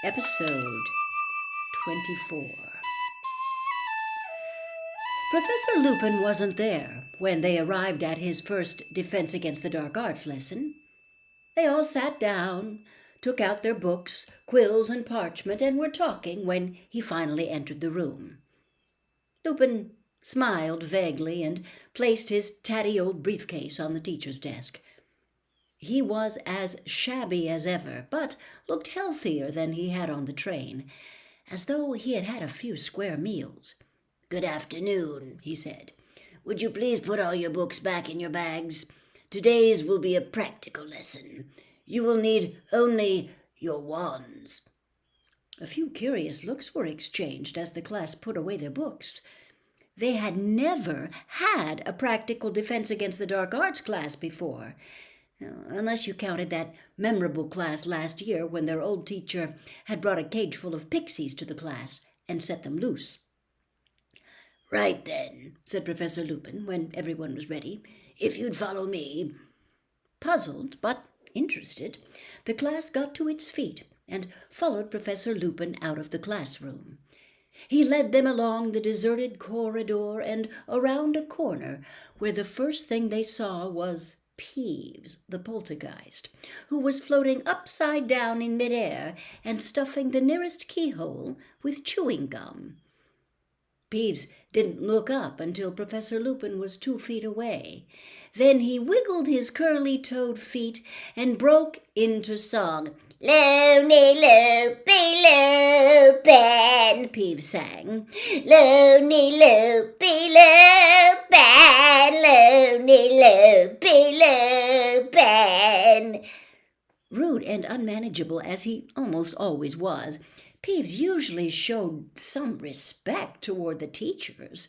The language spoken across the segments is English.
Episode 24. Professor Lupin wasn't there when they arrived at his first Defense Against the Dark Arts lesson. They all sat down, took out their books, quills, and parchment, and were talking when he finally entered the room. Lupin smiled vaguely and placed his tatty old briefcase on the teacher's desk. He was as shabby as ever, but looked healthier than he had on the train, as though he had had a few square meals. "Good afternoon," he said. "Would you please put all your books back in your bags? Today's will be a practical lesson. You will need only your wands." A few curious looks were exchanged as the class put away their books. They had never had a practical Defense Against the Dark Arts class before, unless you counted that memorable class last year when their old teacher had brought a cage full of pixies to the class and set them loose. "Right then," said Professor Lupin when everyone was ready, "if you'd follow me." Puzzled, but interested, the class got to its feet and followed Professor Lupin out of the classroom. He led them along the deserted corridor and around a corner where the first thing they saw was Peeves, the poltergeist, who was floating upside down in midair and stuffing the nearest keyhole with chewing gum. Peeves didn't look up until Professor Lupin was 2 feet away. Then he wiggled his curly-toed feet and broke into song. "Lonely Loopy Lupin," Peeves sang. "Lonely Loopy Lupin, lonely Loopy Lupin." Rude and unmanageable as he almost always was, Peeves usually showed some respect toward the teachers.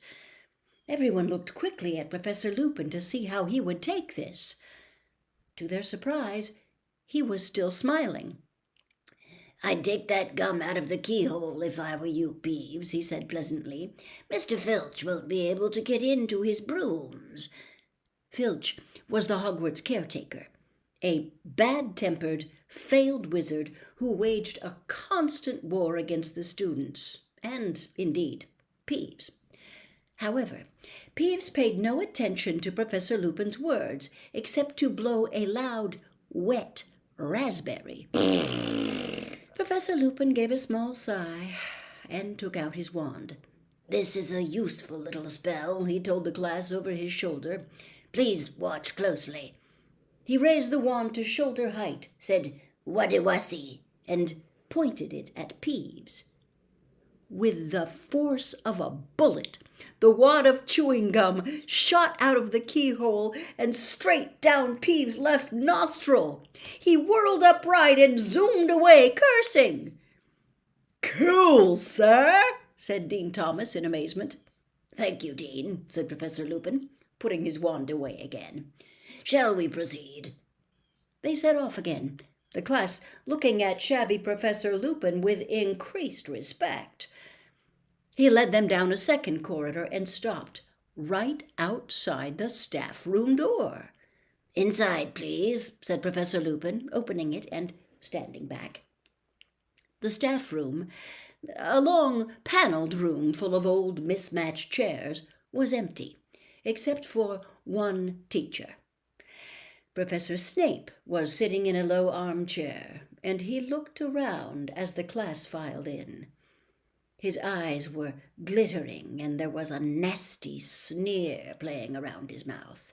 Everyone looked quickly at Professor Lupin to see how he would take this. To their surprise, he was still smiling. "I'd take that gum out of the keyhole if I were you, Peeves," he said pleasantly. "Mr. Filch won't be able to get into his brooms." Filch was the Hogwarts caretaker, a bad-tempered, failed wizard who waged a constant war against the students, and, indeed, Peeves. However, Peeves paid no attention to Professor Lupin's words, except to blow a loud, wet raspberry. Professor Lupin gave a small sigh and took out his wand. "This is a useful little spell," he told the class over his shoulder. "Please watch closely." He raised the wand to shoulder height, said, "Waddy-wassy," and pointed it at Peeves. With the force of a bullet, the wad of chewing gum shot out of the keyhole and straight down Peeves' left nostril. He whirled upright and zoomed away, cursing. "Cool, sir," said Dean Thomas in amazement. "Thank you, Dean," said Professor Lupin, putting his wand away again. "Shall we proceed?" They set off again, the class looking at shabby Professor Lupin with increased respect. He led them down a second corridor and stopped right outside the staff room door. "Inside, please," said Professor Lupin, opening it and standing back. The staff room, a long paneled room full of old mismatched chairs, was empty, except for one teacher. Professor Snape was sitting in a low armchair, and he looked around as the class filed in. His eyes were glittering, and there was a nasty sneer playing around his mouth.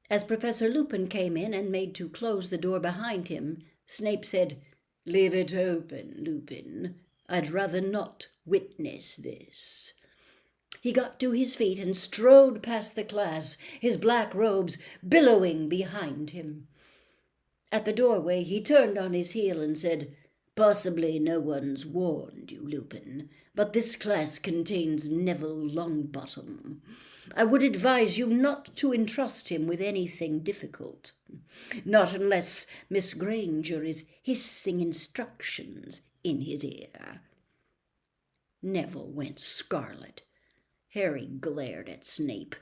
As Professor Lupin came in and made to close the door behind him, Snape said, "Leave it open, Lupin. I'd rather not witness this." He got to his feet and strode past the class, his black robes billowing behind him. At the doorway, he turned on his heel and said, "Possibly no one's warned you, Lupin, but this class contains Neville Longbottom. I would advise you not to entrust him with anything difficult. Not unless Miss Granger is hissing instructions in his ear." Neville went scarlet. Harry glared at Snape.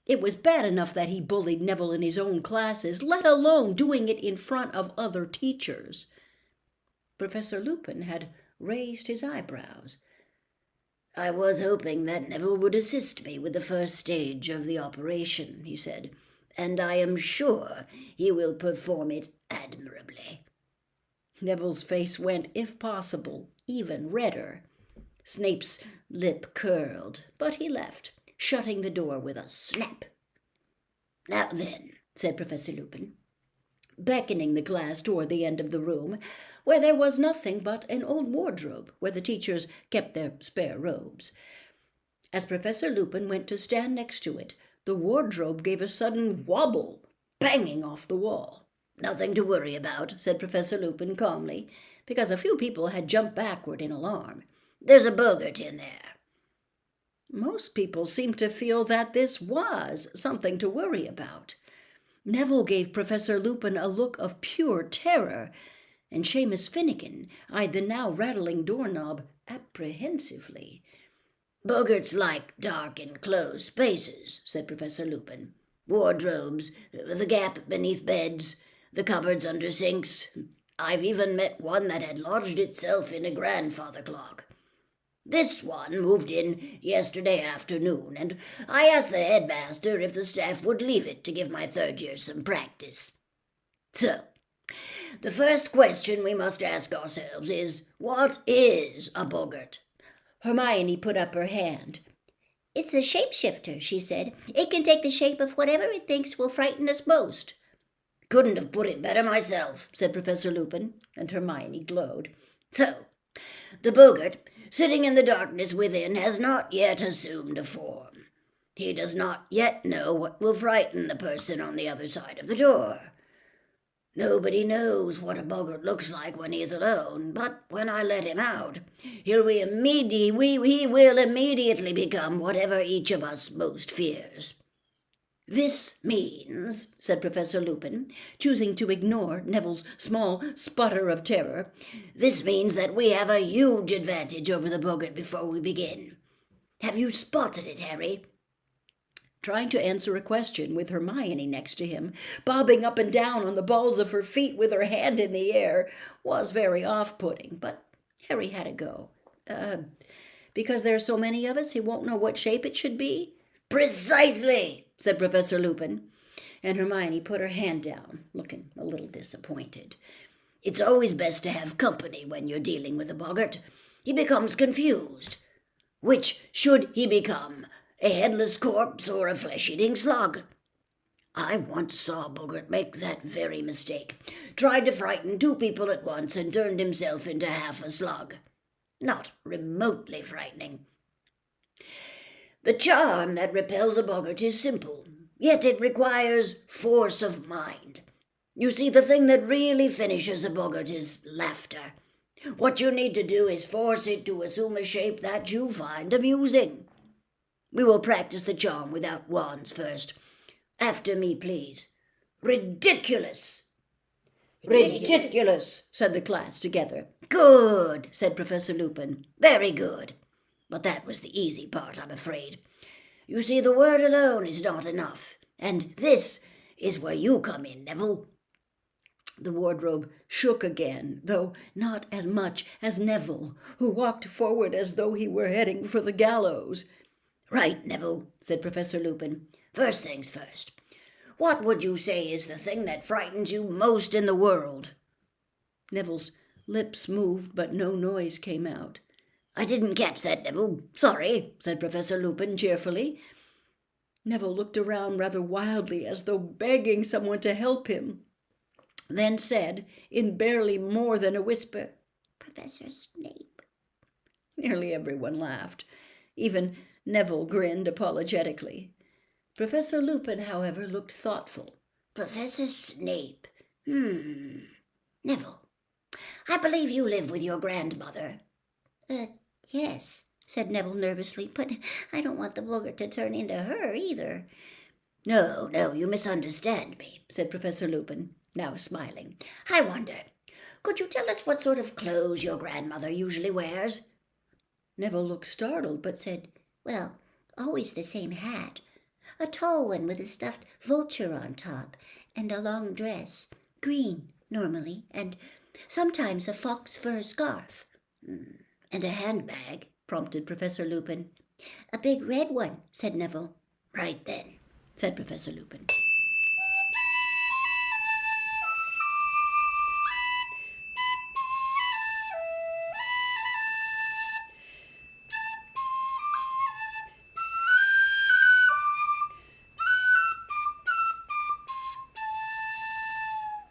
It was bad enough that he bullied Neville in his own classes, let alone doing it in front of other teachers. Professor Lupin had raised his eyebrows. "I was hoping that Neville would assist me with the first stage of the operation," he said, "and I am sure he will perform it admirably." Neville's face went, if possible, even redder. Snape's lip curled, but he left, shutting the door with a snap. "Now then," said Professor Lupin, beckoning the class toward the end of the room, where there was nothing but an old wardrobe where the teachers kept their spare robes. As Professor Lupin went to stand next to it, the wardrobe gave a sudden wobble, banging off the wall. "Nothing to worry about," said Professor Lupin calmly, because a few people had jumped backward in alarm. "There's a boggart in there." Most people seemed to feel that this was something to worry about. Neville gave Professor Lupin a look of pure terror, and Seamus Finnegan eyed the now rattling doorknob apprehensively. "Boggarts like dark enclosed spaces," said Professor Lupin. "Wardrobes, the gap beneath beds, the cupboards under sinks. I've even met one that had lodged itself in a grandfather clock. This one moved in yesterday afternoon, and I asked the headmaster if the staff would leave it to give my third year some practice. So, the first question we must ask ourselves is, what is a boggart?" Hermione put up her hand. "It's a shapeshifter," she said. "It can take the shape of whatever it thinks will frighten us most." "Couldn't have put it better myself," said Professor Lupin, and Hermione glowed. "So, the boggart, sitting in the darkness within, has not yet assumed a form. He does not yet know what will frighten the person on the other side of the door. Nobody knows what a boggart looks like when he is alone, but when I let him out, he will immediately become whatever each of us most fears. This means," said Professor Lupin, choosing to ignore Neville's small sputter of terror, "this means that we have a huge advantage over the boggart before we begin. Have you spotted it, Harry?" Trying to answer a question with Hermione next to him, bobbing up and down on the balls of her feet with her hand in the air, was very off-putting, but Harry had to go. Because there's so many of us, he won't know what shape it should be?" "Precisely," said Professor Lupin, and Hermione put her hand down, looking a little disappointed. "It's always best to have company when you're dealing with a boggart. He becomes confused. Which should he become, a headless corpse or a flesh-eating slug? I once saw a boggart make that very mistake. Tried to frighten two people at once and turned himself into half a slug. Not remotely frightening. The charm that repels a boggart is simple, yet it requires force of mind. You see, the thing that really finishes a boggart is laughter. What you need to do is force it to assume a shape that you find amusing. We will practice the charm without wands first. After me, please. Ridiculous!" "Ridiculous," said the class together. "Good," said Professor Lupin. "Very good. But that was the easy part, I'm afraid. You see, the word alone is not enough, and this is where you come in, Neville." The wardrobe shook again, though not as much as Neville, who walked forward as though he were heading for the gallows. "Right, Neville," said Professor Lupin. "First things first. What would you say is the thing that frightens you most in the world?" Neville's lips moved, but no noise came out. "I didn't catch that, Neville. Sorry," said Professor Lupin cheerfully. Neville looked around rather wildly, as though begging someone to help him, then said, in barely more than a whisper, "Professor Snape." Nearly everyone laughed. Even Neville grinned apologetically. Professor Lupin, however, looked thoughtful. "Professor Snape. Neville, I believe you live with your grandmother." Yes," said Neville nervously, "but I don't want the boggart to turn into her either." No, you misunderstand me," said Professor Lupin, now smiling. "I wonder, could you tell us what sort of clothes your grandmother usually wears?" Neville looked startled, but said, "Well, always the same hat. A tall one with a stuffed vulture on top, and a long dress. Green, normally, and Sometimes a fox fur scarf. And a handbag, prompted Professor Lupin. A big red one, said Neville. Right then, said Professor Lupin.